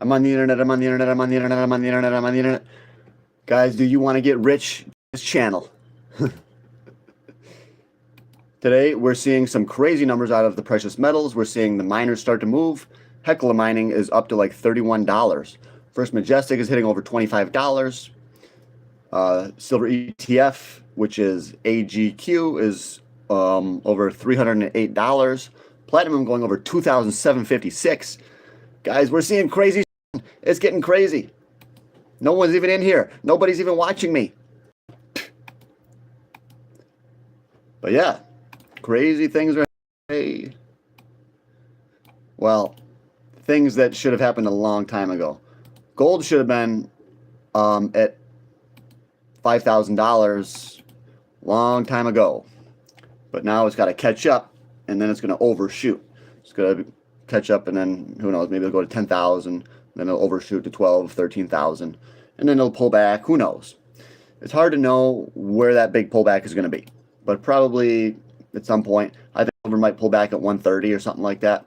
I'm on the internet. I'm on the internet. I'm on the internet. I'm on the internet. I'm on the internet. Guys, do you want to get rich? This channel. Today, we're seeing some crazy numbers out of the precious metals. We're seeing the miners start to move. Hecla mining is up to like $31. First Majestic is hitting over $25. Silver ETF, which is AGQ, is over $308. Platinum going over $2,756. Guys, we're seeing crazy. It's getting crazy. No one's even in here. Nobody's even watching me. But yeah, crazy things are happening. Well, things that should have happened a long time ago. Gold should have been at $5,000 long time ago. But now it's got to catch up, and then it's going to overshoot. It's going to catch up, and then who knows, maybe it'll go to 10,000, then it'll overshoot to 12, 13,000, and then it'll pull back. Who knows? It's hard to know where that big pullback is going to be, but probably at some point. I think silver might pull back at 130 or something like that.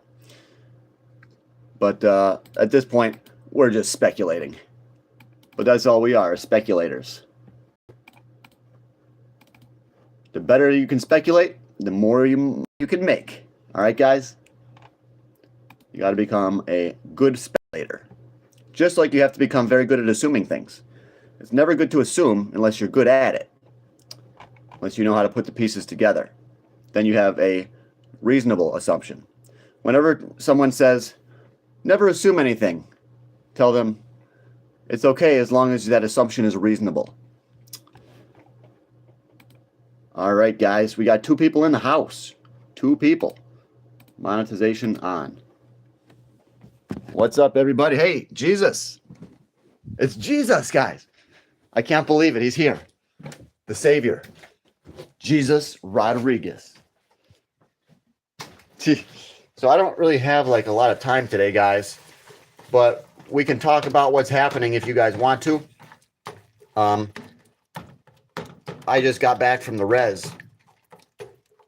But at this point, we're just speculating. But that's all we are, speculators. The better you can speculate, the more you can make. All right, guys? You got to become a good speculator. Just like you have to become very good at assuming things. It's never good to assume unless you're good at it. Unless you know how to put the pieces together. Then you have a reasonable assumption. Whenever someone says, never assume anything, tell them it's okay as long as that assumption is reasonable. All right, guys, we got 2 people in the house. 2 people. Monetization on. What's up, everybody? Hey, Jesus. It's Jesus, guys. I can't believe it. He's here. The Savior. Jesus Rodriguez. So I don't really have like a lot of time today, guys. But we can talk about what's happening if you guys want to. I just got back from the res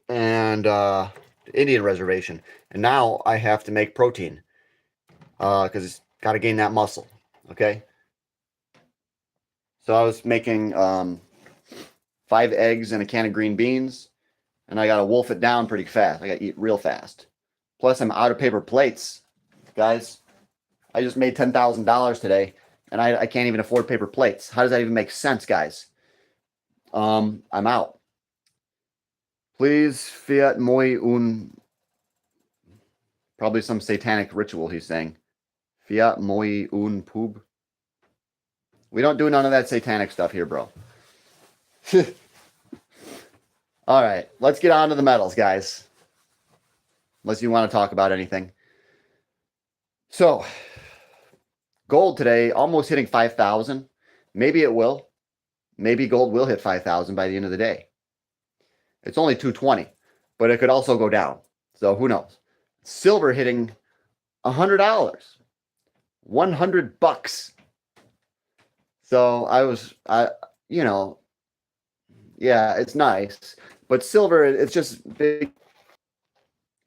and the Indian reservation, and now I have to make protein because it's got to gain that muscle. Okay, so I was making 5 eggs and a can of green beans, and I got to wolf it down pretty fast. I got to eat real fast. Plus, I'm out of paper plates, guys. I just made $10,000 today, and I can't even afford paper plates. How does that even make sense, guys? I'm out. Please fiat moi un... Probably some satanic ritual he's saying. Fiat moi un pub. We don't do none of that satanic stuff here, bro. All right, let's get on to the metals, guys. Unless you want to talk about anything. So, gold today, almost hitting 5,000. Maybe it will. Maybe gold will hit 5,000 by the end of the day. It's only 220, but it could also go down. So who knows? Silver hitting $100, $100. So yeah, it's nice, but silver, it's just big.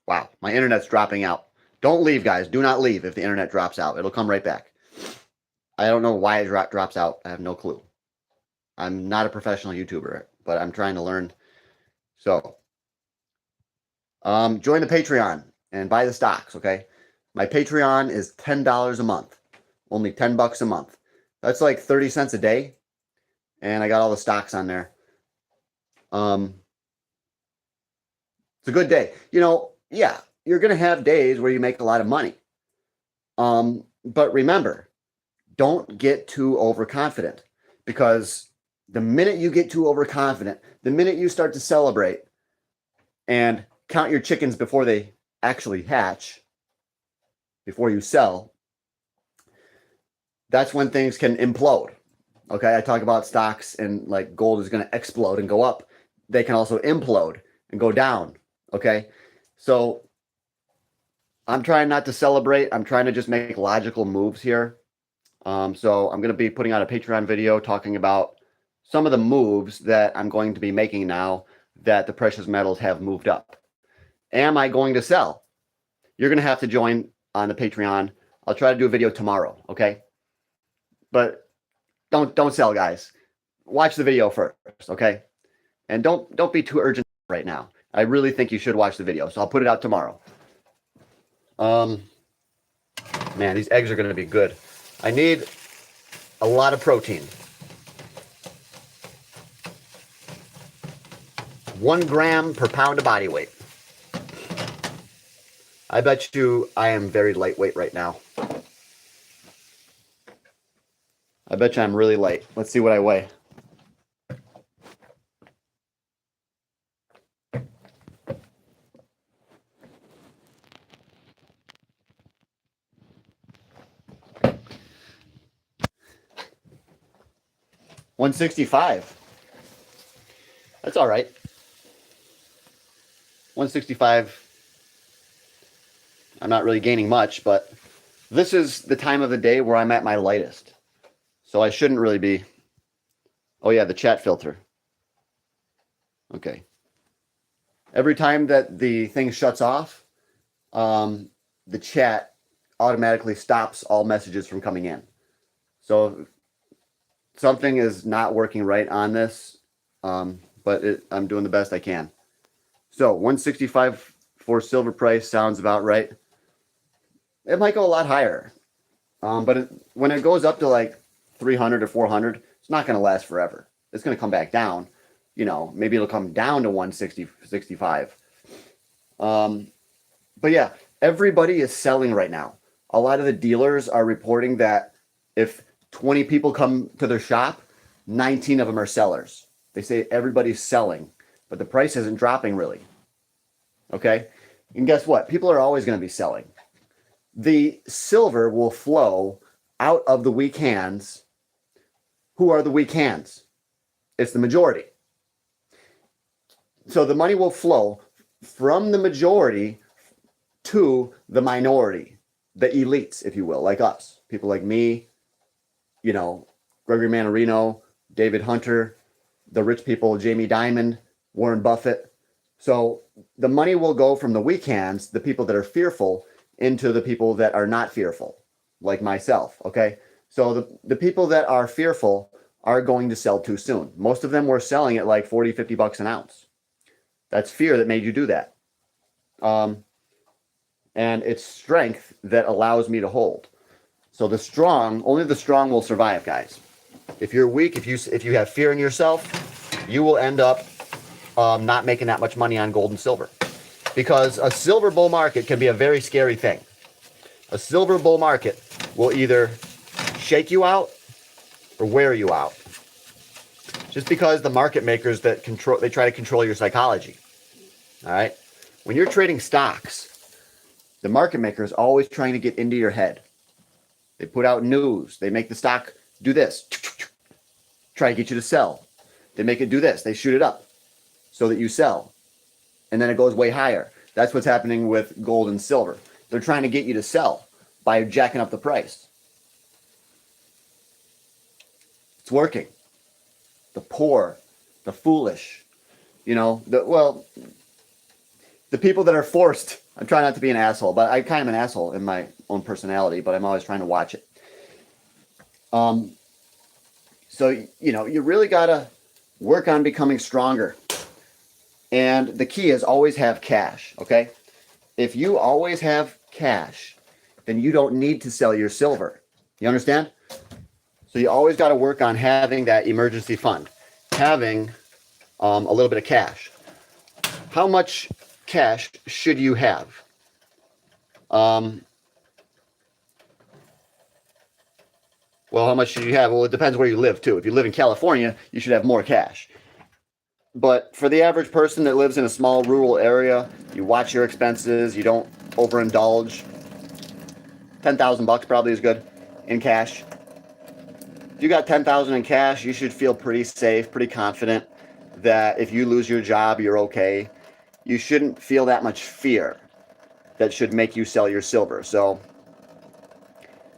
Wow, my internet's dropping out. Don't leave, guys. Do not leave if the internet drops out. It'll come right back. I don't know why it drops out. I have no clue. I'm not a professional YouTuber, but I'm trying to learn. So, join the Patreon and buy the stocks, okay? My Patreon is $10 a month. Only $10 a month. That's like 30 cents a day. And I got all the stocks on there. It's a good day. You know, yeah, you're going to have days where you make a lot of money. But remember, don't get too overconfident, because the minute you get too overconfident, the minute you start to celebrate and count your chickens before they actually hatch, before you sell, that's when things can implode. Okay, I talk about stocks and like gold is going to explode and go up. They can also implode and go down. Okay, so I'm trying not to celebrate. I'm trying to just make logical moves here. So I'm going to be putting out a Patreon video talking about some of the moves that I'm going to be making now that the precious metals have moved up. Am I going to sell? You're going to have to join on the Patreon I'll try to do a video tomorrow, okay? But don't sell, guys. Watch the video first, okay? And don't be too urgent right now. I really think you should watch the video, so I'll put it out tomorrow. Man, these eggs are going to be good. I need a lot of protein. 1 gram per pound of body weight. I bet you I am very lightweight right now. I bet you I'm really light. Let's see what I weigh. $165. That's all right. 165. I'm not really gaining much, but this is the time of the day where I'm at my lightest. So I shouldn't really be. Oh yeah, the chat filter. Okay. Every time that the thing shuts off, the chat automatically stops all messages from coming in. So something is not working right on this, but I'm doing the best I can. So 165 for silver price sounds about right. It might go a lot higher, but when it goes up to like 300 or 400, it's not going to last forever. It's going to come back down. You know, maybe it'll come down to 160, 65. But yeah, everybody is selling right now. A lot of the dealers are reporting that if 20 people come to their shop, 19 of them are sellers. They say everybody's selling, but the price isn't dropping really. Okay? And guess what? People are always going to be selling. The silver will flow out of the weak hands. Who are the weak hands? It's the majority. So the money will flow from the majority to the minority, the elites, if you will, like us. People like me, you know, Gregory Mannarino, David Hunter, the rich people, Jamie Dimon, Warren Buffett. So the money will go from the weak hands, the people that are fearful, into the people that are not fearful, like myself, okay? So the people that are fearful are going to sell too soon. Most of them were selling at like 40, 50 bucks an ounce. That's fear that made you do that. And it's strength that allows me to hold. So the strong, only the strong will survive, guys. If you're weak, if you have fear in yourself, you will end up not making that much money on gold and silver. Because a silver bull market can be a very scary thing. A silver bull market will either shake you out or wear you out. Just because the market makers that they try to control your psychology. All right? When you're trading stocks, the market maker is always trying to get into your head. They put out news. They make the stock do this. Try to get you to sell. They make it do this. They shoot it up so that you sell. And then it goes way higher. That's what's happening with gold and silver. They're trying to get you to sell by jacking up the price. It's working. The poor, the foolish, you know, the people that are forced. I'm trying not to be an asshole, but I kind of am an asshole in my own personality, but I'm always trying to watch it. So, you know, you really got to work on becoming stronger. And the key is always have cash, okay? If you always have cash, then you don't need to sell your silver. You understand? So you always got to work on having that emergency fund, having a little bit of cash. How much cash should you have? Well, how much should you have? Well, it depends where you live, too. If you live in California, you should have more cash. But for the average person that lives in a small rural area, you watch your expenses, you don't overindulge. 10,000 bucks probably is good in cash. If you got 10,000 in cash, you should feel pretty safe, pretty confident that if you lose your job, you're okay. You shouldn't feel that much fear that should make you sell your silver. So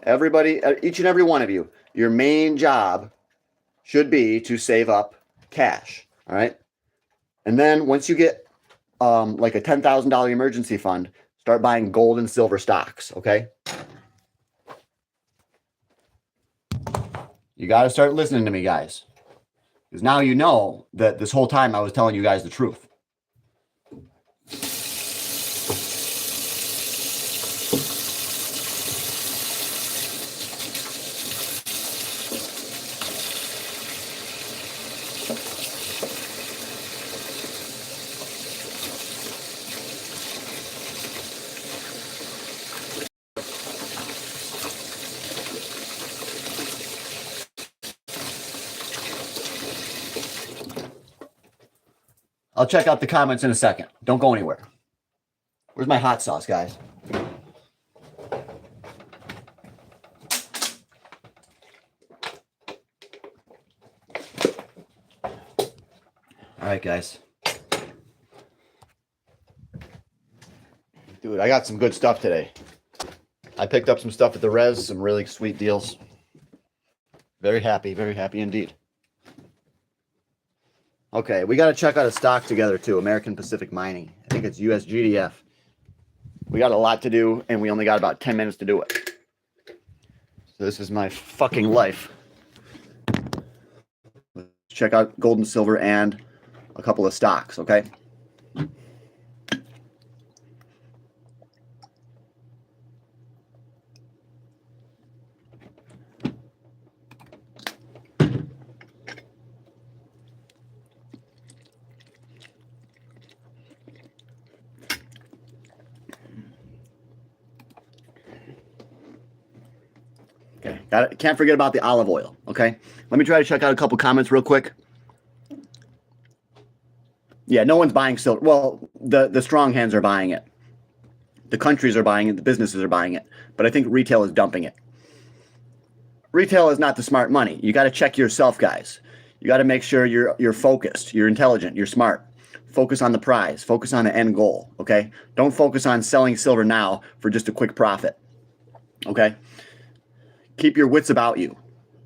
everybody, each and every one of you, your main job should be to save up cash, all right? And then once you get like a $10,000 emergency fund, start buying gold and silver stocks, okay? You got to start listening to me, guys. Because now you know that this whole time I was telling you guys the truth. I'll check out the comments in a second. Don't go anywhere. Where's my hot sauce, guys? All right, guys. Dude, I got some good stuff today. I picked up some stuff at the res, some really sweet deals. Very happy indeed. Okay, we got to check out a stock together too, American Pacific Mining. I think it's USGDF. We got a lot to do, and we only got about 10 minutes to do it. So this is my fucking life. Let's check out gold and silver and a couple of stocks, okay? Okay, can't forget about the olive oil, okay? Let me try to check out a couple comments real quick. Yeah, no one's buying silver. Well, the strong hands are buying it. The countries are buying it. The businesses are buying it. But I think retail is dumping it. Retail is not the smart money. You got to check yourself, guys. You got to make sure you're focused, you're intelligent, you're smart. Focus on the prize. Focus on the end goal, okay? Don't focus on selling silver now for just a quick profit, okay? Keep your wits about you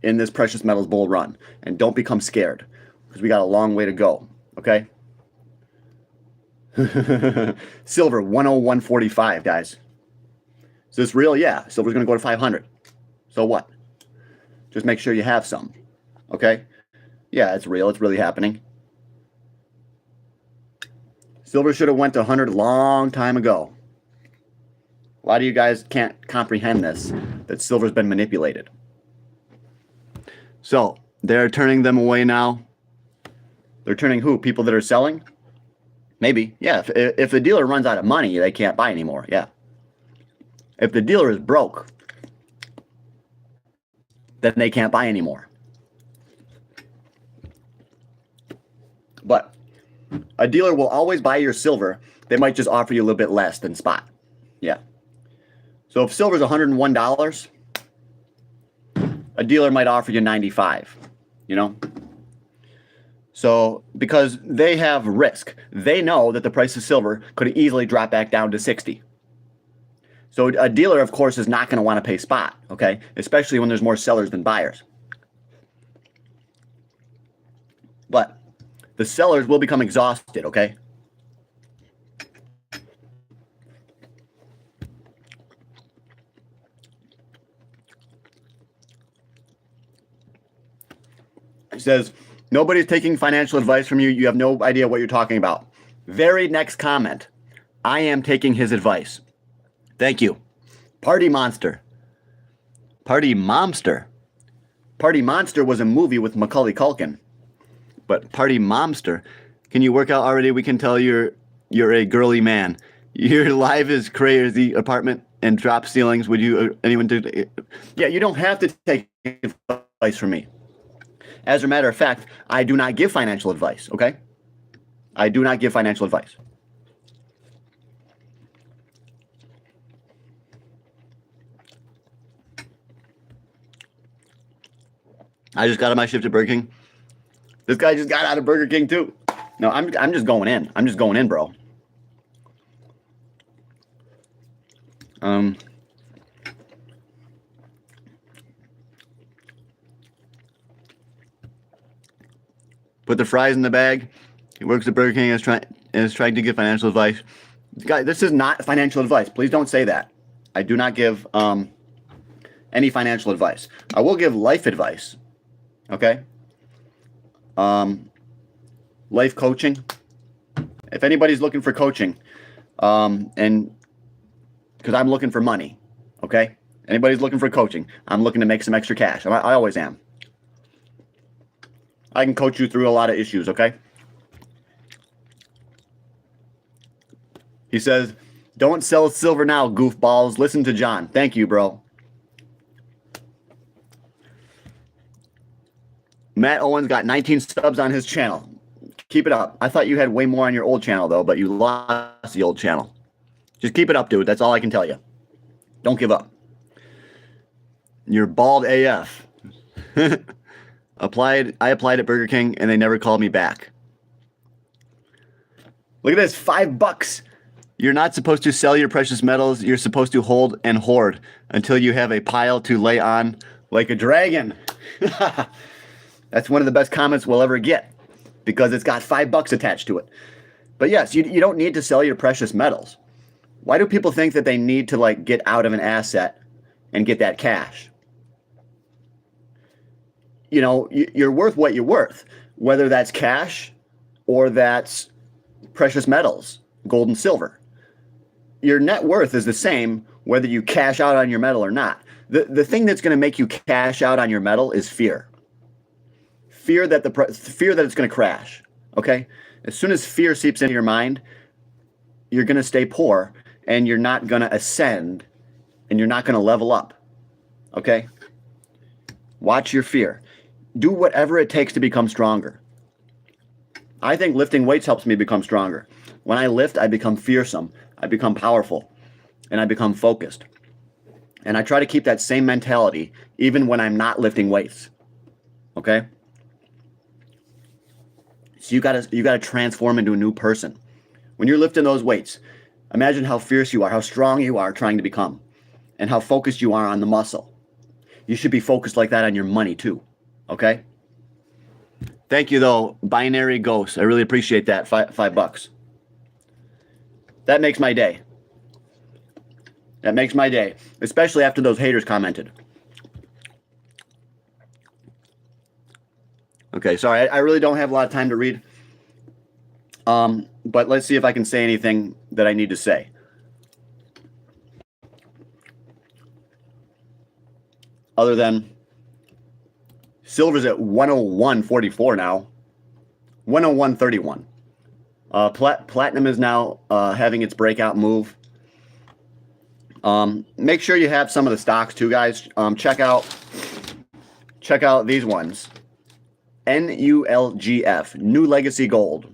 in this precious metals bull run, and don't become scared because we got a long way to go, okay? Silver 101.45, guys. Is this real? Yeah, silver's going to go to 500. So what? Just make sure you have some, okay? Yeah, it's real. It's really happening. Silver should have went to 100 a long time ago. Why do you guys can't comprehend this, that silver's been manipulated? So, they're turning them away now. They're turning who? People that are selling? Maybe. Yeah, if the dealer runs out of money, they can't buy anymore. Yeah. If the dealer is broke, then they can't buy anymore. But a dealer will always buy your silver. They might just offer you a little bit less than spot. Yeah. So if silver's $101, a dealer might offer you 95, you know? So because they have risk, they know that the price of silver could easily drop back down to 60. So a dealer, of course, is not going to want to pay spot, okay? Especially when there's more sellers than buyers. But the sellers will become exhausted, okay? It says, nobody's taking financial advice from you. You have no idea what you're talking about. Very next comment. I am taking his advice. Thank you. Party Monster. Party Momster. Party Monster was a movie with Macaulay Culkin. But Party Momster, can you work out already? We can tell you're a girly man. Your life is crazy apartment and drop ceilings. Would you anyone do? Yeah, you don't have to take advice from me. As a matter of fact, I do not give financial advice, okay? I do not give financial advice. I just got on my shift at Burger King. This guy just got out of Burger King too. No, I'm just going in. I'm just going in, bro. Put the fries in the bag. He works at Burger King and is trying to give financial advice. Guys, this is not financial advice. Please don't say that. I do not give any financial advice. I will give life advice. Okay. Life coaching. If anybody's looking for coaching, and because I'm looking for money, okay? Anybody's looking for coaching, I'm looking to make some extra cash. I always am. I can coach you through a lot of issues, okay? He says, don't sell silver now, goofballs. Listen to John. Thank you, bro. Matt Owens got 19 subs on his channel. Keep it up. I thought you had way more on your old channel, though, but you lost the old channel. Just keep it up, dude. That's all I can tell you. Don't give up. You're bald AF. I applied at Burger King, and they never called me back. Look at this, $5. You're not supposed to sell your precious metals. You're supposed to hold and hoard until you have a pile to lay on like a dragon. That's one of the best comments we'll ever get because it's got $5 attached to it. But yes, you don't need to sell your precious metals. Why do people think that they need to like get out of an asset and get that cash? You know, you're worth what you're worth, whether that's cash or that's precious metals, gold and silver. Your net worth is the same whether you cash out on your metal or not. The thing that's going to make you cash out on your metal is fear. Fear that it's going to crash. Okay? As soon as fear seeps into your mind, you're going to stay poor and you're not going to ascend and you're not going to level up. Okay? Watch your fear. Do whatever it takes to become stronger. I think lifting weights helps me become stronger. When I lift, I become fearsome. I become powerful. And I become focused. And I try to keep that same mentality even when I'm not lifting weights. Okay? So you gotta transform into a new person. When you're lifting those weights, imagine how fierce you are, how strong you are trying to become, and how focused you are on the muscle. You should be focused like that on your money too. Okay? Thank you though, Binary Ghost. I really appreciate that. $5. That makes my day. That makes my day, especially after those haters commented. Okay, sorry, I really don't have a lot of time to read. But let's see if I can say anything that I need to say. Other than silver's at 101.44 now. 101.31. Platinum is now having its breakout move. Make sure you have some of the stocks too, guys. Check out these ones. NULGF, New Legacy Gold.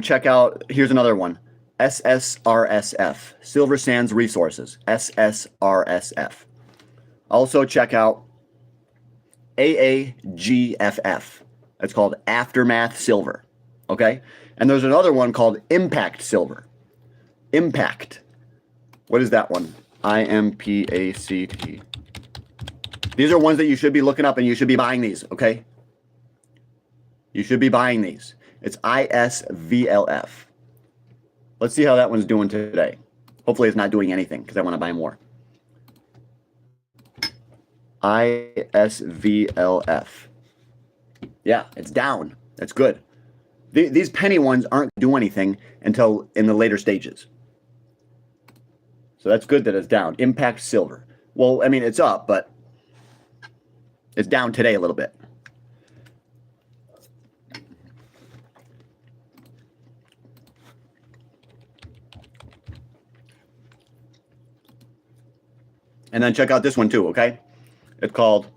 Check out, here's another one. SSRSF, Silver Sands Resources. SSRSF. Also check out AAGFF. It's called Aftermath Silver. Okay? And there's another one called Impact Silver. Impact. What is that one? IMPACT. These are ones that you should be looking up and you should be buying these, okay? You should be buying these. It's ISVLF. Let's see how that one's doing today. Hopefully it's not doing anything because I want to buy more. ISVLF. Yeah, it's down. That's good. These penny ones aren't doing anything until in the later stages. So that's good that it's down. Impact Silver. Well, I mean, it's up, but it's down today a little bit. And then check out this one too, okay? It's called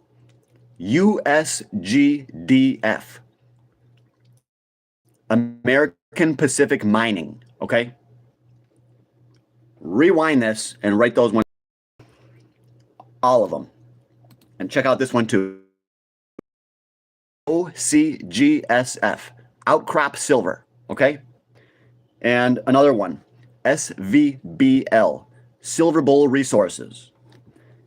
USGDF. American Pacific Mining, okay? Rewind this and write those ones, all of them. And check out this one too. OCGSF, Outcrop Silver, okay? And another one, SVBL, Silver Bowl Resources.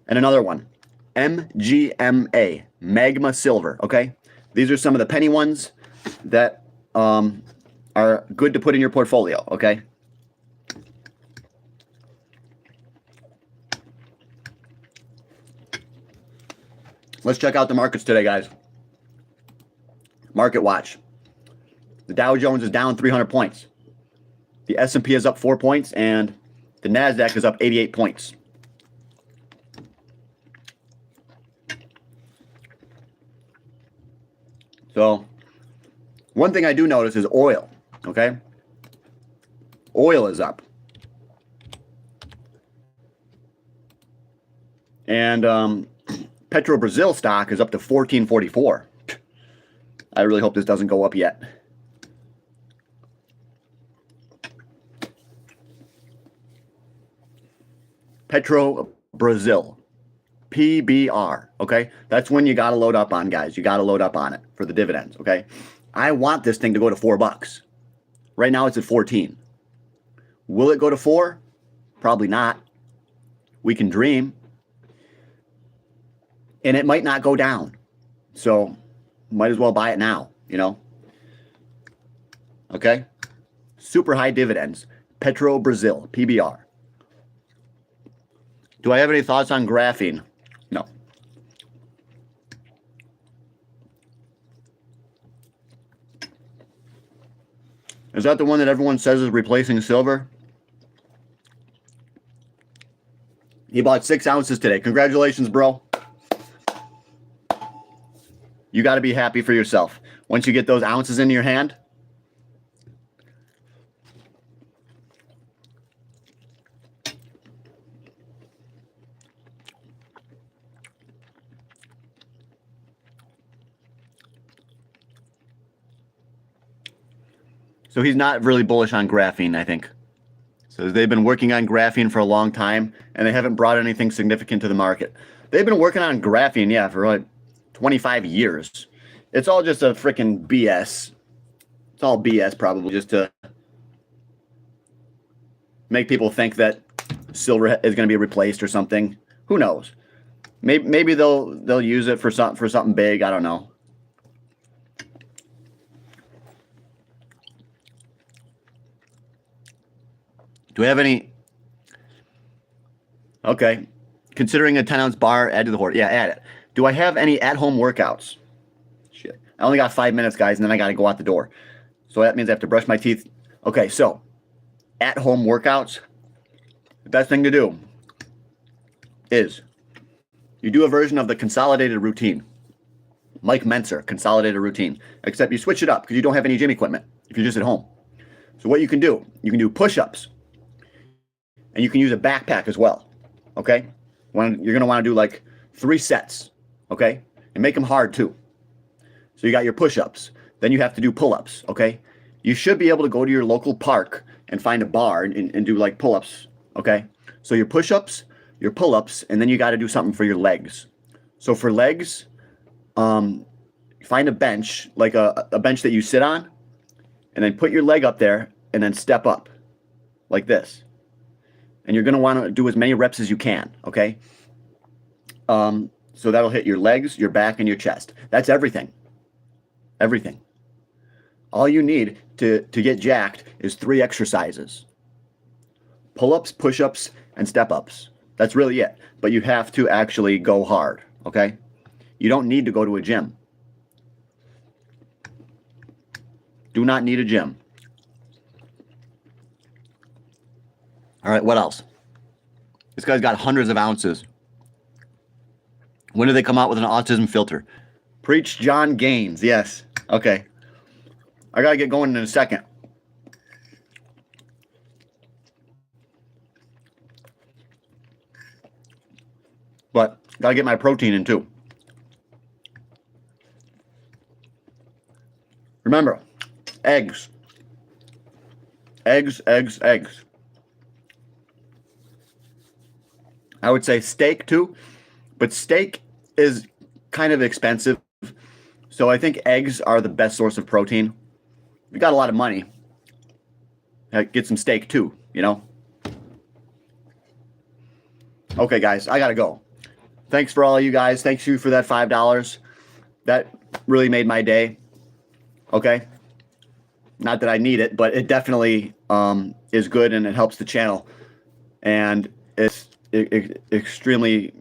And another one, MGMA, Magma Silver, okay? These are some of the penny ones that are good to put in your portfolio, okay? Let's check out the markets today, guys. Market watch. The Dow Jones is down 300 points. The S&P is up 4 points, and the NASDAQ is up 88 points. So, one thing I do notice is oil, okay? Oil is up. And Petro Brazil stock is up to 14.44. I really hope this doesn't go up yet. Petro Brazil, PBR, okay? That's when you got to load up on, guys. You got to load up on it for the dividends, okay? I want this thing to go to $4. Right now it's at 14. Will it go to 4? Probably not. We can dream. And it might not go down. So might as well buy it now, you know? Okay? Super high dividends. Petro Brazil, PBR. Do I have any thoughts on graphene? No. Is that the one that everyone says is replacing silver? He bought 6 ounces today. Congratulations, bro. You got to be happy for yourself. Once you get those ounces into your hand. So he's not really bullish on graphene, I think. So they've been working on graphene for a long time, and they haven't brought anything significant to the market. They've been working on graphene, yeah, for like 25 years. It's all just a freaking BS. It's all BS, probably, just to make people think that silver is going to be replaced or something. Who knows? Maybe they'll use it for something big. I don't know. Do we have any? Okay. Considering a 10-ounce bar, add to the hoard. Yeah, add it. Do I have any at-home workouts? Shit. I only got 5 minutes, guys, and then I got to go out the door. So that means I have to brush my teeth. Okay, so at-home workouts, the best thing to do is you do a version of the consolidated routine. Mike Mentzer, consolidated routine. Except you switch it up because you don't have any gym equipment if you're just at home. So what you can do push-ups. And you can use a backpack as well, okay? You're going to want to do like 3 sets, okay? And make them hard too. So you got your push-ups. Then you have to do pull-ups, okay? You should be able to go to your local park and find a bar and do like pull-ups, okay? So your push-ups, your pull-ups, and then you got to do something for your legs. So for legs, find a bench, like a bench that you sit on, and then put your leg up there and then step up like this. And you're going to want to do as many reps as you can, okay? So that'll hit your legs, your back, and your chest. That's everything. Everything. All you need to get jacked is 3 exercises. Pull-ups, push-ups, and step-ups. That's really it. But you have to actually go hard, okay? You don't need to go to a gym. Do not need a gym. All right, what else? This guy's got hundreds of ounces. When do they come out with an autism filter? Preach John Gaines. Yes. Okay. I got to get going in a second. But got to get my protein in too. Remember, eggs. Eggs, eggs, eggs. I would say steak too, but steak is kind of expensive. So I think eggs are the best source of protein. If you got a lot of money, get some steak too, you know? Okay, guys, I got to go. Thanks for all of you guys. Thanks you for that $5. That really made my day. Okay? Not that I need it, but it definitely is good and it helps the channel. And it extremely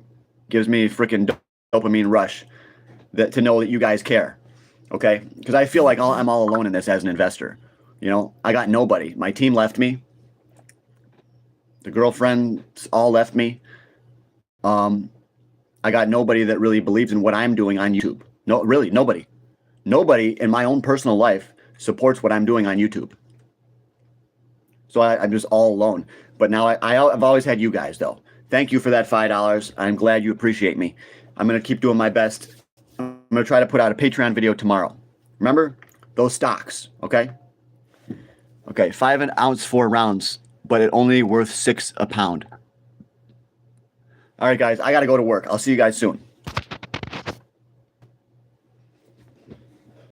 gives me a freaking dopamine rush to know that you guys care. Okay, because I feel like I'm all alone in this as an investor. You know, I got nobody. My team left me. The girlfriends all left me. I got nobody that really believes in what I'm doing on YouTube. No, really, nobody. Nobody in my own personal life supports what I'm doing on YouTube. So I'm just all alone. But now I've always had you guys, though. Thank you for that $5. I'm glad you appreciate me. I'm going to keep doing my best. I'm going to try to put out a Patreon video tomorrow. Remember those stocks, okay? Okay, 5 ounce 4 rounds, but it only worth $6 a pound. All right, guys, I got to go to work. I'll see you guys soon.